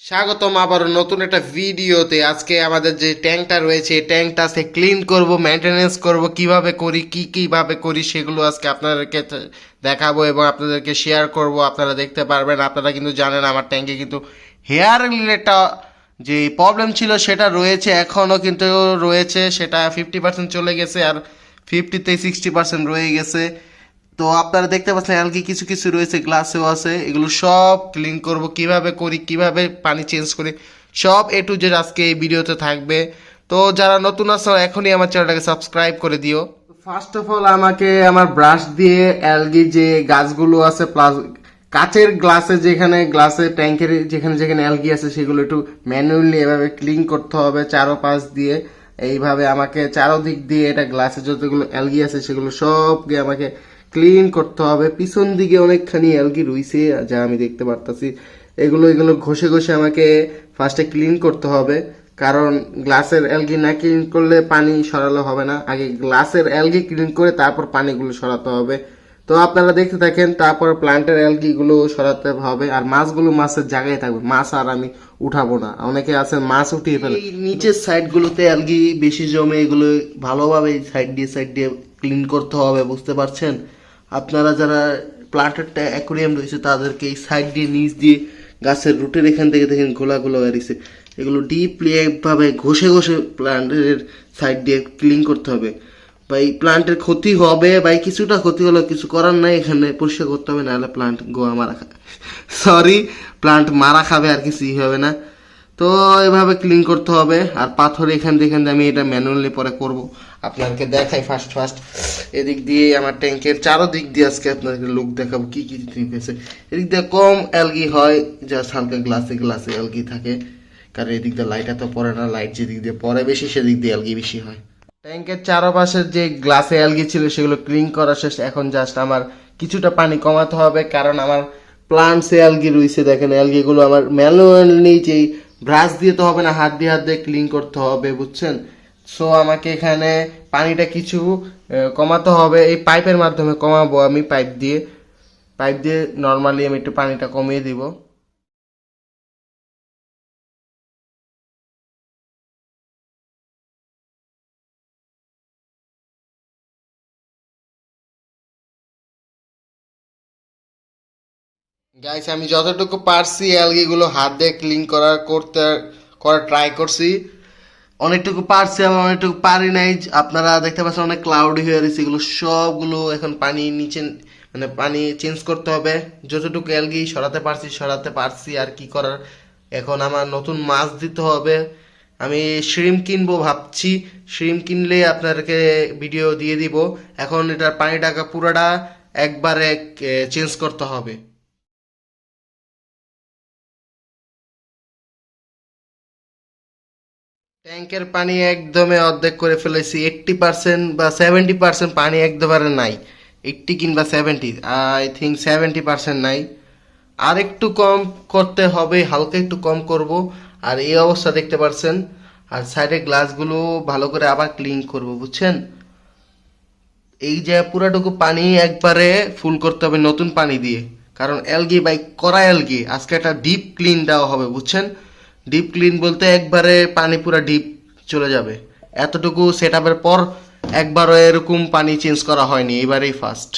স্বাগতম আবার নতুন একটা ভিডিওতে। আজকে আমাদের যে ট্যাঙ্কটা রয়েছে এই ট্যাঙ্কটা আজকে ক্লিন করব, মেনটেনেন্স করব, কিভাবে করি কিভাবে করি সেগুলো আজকে আপনাদেরকে দেখাবো এবং আপনাদেরকে শেয়ার করব। আপনারা দেখতে পারবেন। আপনারা কিন্তু জানেন আমার ট্যাঙ্কে কিন্তু হেয়ার রিলেটেড যে প্রবলেম ছিল সেটা রয়েছে, এখনও কিন্তু রয়েছে। সেটা 50% চলে গেছে আর 50-60% রয়ে গেছে। তো আপনারা দেখতে পাচ্ছেন অ্যালগি কিছু কিছু রয়েছে, গ্লাসেও আছে। এগুলো সব ক্লিন করব, কিভাবে করি, কিভাবে পানি চেঞ্জ করি, সব এ টু জেড আজকে এই ভিডিওতে থাকবে। তো যারা নতুন আছো এখনই আমার চ্যানেলটাকে সাবস্ক্রাইব করে দিও। ফার্স্ট অফ অল আমাকে আমার ব্রাশ দিয়ে অ্যালগি যে গাছগুলো আছে প্লাস কাচের গ্লাসে যেখানে গ্লাসে ট্যাঙ্কের যেখানে যেখানে অ্যালগি আছে সেগুলো একটু ম্যানুয়ালি এভাবে ক্লিন করতে হবে চারোপাশ দিয়ে। এইভাবে আমাকে চারোদিক দিয়ে এটা গ্লাসে যতগুলো অ্যালগি আছে সেগুলো সবকে আমাকে ক্লিন করতে হবে। পিছন দিকে অনেকখানি অ্যালগি রইছে যা আমি দেখতে পারতাছি। এগুলো ঘষে ঘষে আমাকে ফার্স্টে ক্লিন করতে হবে, কারণ গ্লাসের অ্যালগি না ক্লিন করলে পানি সরালে হবে না। আগে গ্লাসের অ্যালগি ক্লিন করে তারপর পানিগুলো সরাতে হবে। তো আপনারা দেখতে থাকেন। তারপর প্লান্টের অ্যালগিগুলো সরাতে হবে আর মাছগুলো মাছের জায়গায় থাকবে। মাছ আর আমি উঠাবো না। অনেকে আছে মাছ উঠিয়ে ফেলে। এই নিচের সাইডগুলোতে অ্যালগি বেশি জমে, এগুলো ভালোভাবে সাইড দিয়ে ক্লিন করতে হবে, বুঝতে পারছেন? আপনারা যারা প্লান্টের অ্যাকোরিয়াম রয়েছে তাদেরকে এই সাইড দিয়ে নিচ দিয়ে গাছের রুটের এখান থেকে দেখেন গোলাগুলো বেরিয়েছে, এগুলো ডিপলি একভাবে ঘষে ঘষে প্লান্টের সাইড দিয়ে ক্লিন করতে হবে। ভাই প্লান্টের ক্ষতি হবে, ভাই কিছুটা ক্ষতি হলো, কিছু করার নাই, এখানে পরিষ্কার করতে হবে, নাহলে প্লান্ট গোয়া মারা খাবে, সরি প্লান্ট মারা খাবে, আর কিছুই হবে না। তো এভাবে ক্লিন করতে হবে। আর পাথর এখান থেকে আমি এটা ম্যানুয়ালি পরে করব, আপনাদেরকে দেখাই ফার্স্ট। এদিক দিয়ে আমার ট্যাঙ্কের চারোদিক দিয়ে আজকে আপনাদেরকে লুক দেখাবো কি কি ট্রিপ আছে। এদিক দিয়ে কম অ্যালগি হয়, জাস্ট হালকা গ্লাসে অ্যালগি থাকে, কারণ এদিক দিয়ে লাইট এত পড়ে না। লাইট যেদিক দিয়ে পড়ে বেশি সেদিক দিয়ে অ্যালগি বেশি হয়। ট্যাঙ্কের চারপাশের যে গ্লাসে অ্যালগি ছিল সেগুলো ক্লিন করা শেষ। এখন জাস্ট আমার কিছুটা পানি কমাতে হবে, কারণ আমার প্লান্টসে অ্যালগি রয়েছে। দেখেন অ্যালগিগুলো আমার ম্যানুয়ালি যেই ব্রাশ দিয়ে তো হবে না, হাত দিয়ে ক্লিন করতে হবে, বুঝছেন? সো আমাকে এখানে পানিটা কিছু কমাতে হবে। এই পাইপের মাধ্যমে কমাবো আমি, পাইপ দিয়ে নর্মালি আমি একটু পানিটা কমিয়ে দিব। গাইস আমি যতটুকু পারছি অ্যালগিগুলো হাত দিয়ে ক্লিন করার ট্রাই করছি। অনেকটুকু পারছি আবার অনেকটুকু পারি নাই। আপনারা দেখতে পাচ্ছেন অনেক ক্লাউডি হয়ে রয়েছে। এগুলো সবগুলো এখন পানি নিচে, মানে পানি চেঞ্জ করতে হবে। যতটুকু অ্যালগি সরাতে পারছি আর কি করার। এখন আমার নতুন মাছ দিতে হবে। আমি শ্রিম কিনবো ভাবছি। শ্রিম কিনলে আপনাদেরকে ভিডিও দিয়ে দিব। এখন এটার পানিটাকে পুরোটা একবারে চেঞ্জ করতে হবে। ট্যাঙ্কের পানি একদমই অর্ধেক করে ফেলেছি। 80% বা 70% পানি একবারে নাই। 80 কিংবা 70, আই থিঙ্ক 70% নাই। আর একটু কম করতে হবে, হালকা একটু কম করব। আর এই অবস্থা দেখতে পাচ্ছেন। আর সাইডে গ্লাসগুলো ভালো করে আবার ক্লিন করব, বুঝছেন? এই যে পুরাটুকু পানি একবারে ফুল করতে হবে নতুন পানি দিয়ে, কারণ অ্যালগি বাই করা অ্যালগি আজকে একটা ডিপ ক্লিন দেওয়া হবে, বুঝছেন? ডিপ ক্লিন বলতে একবারে পানি পুরা ডিপ চলে যাবে। এতটুকু সেট আপের পর একবারও এরকম পানি চেঞ্জ করা হয়নি, এবারেই ফার্স্ট।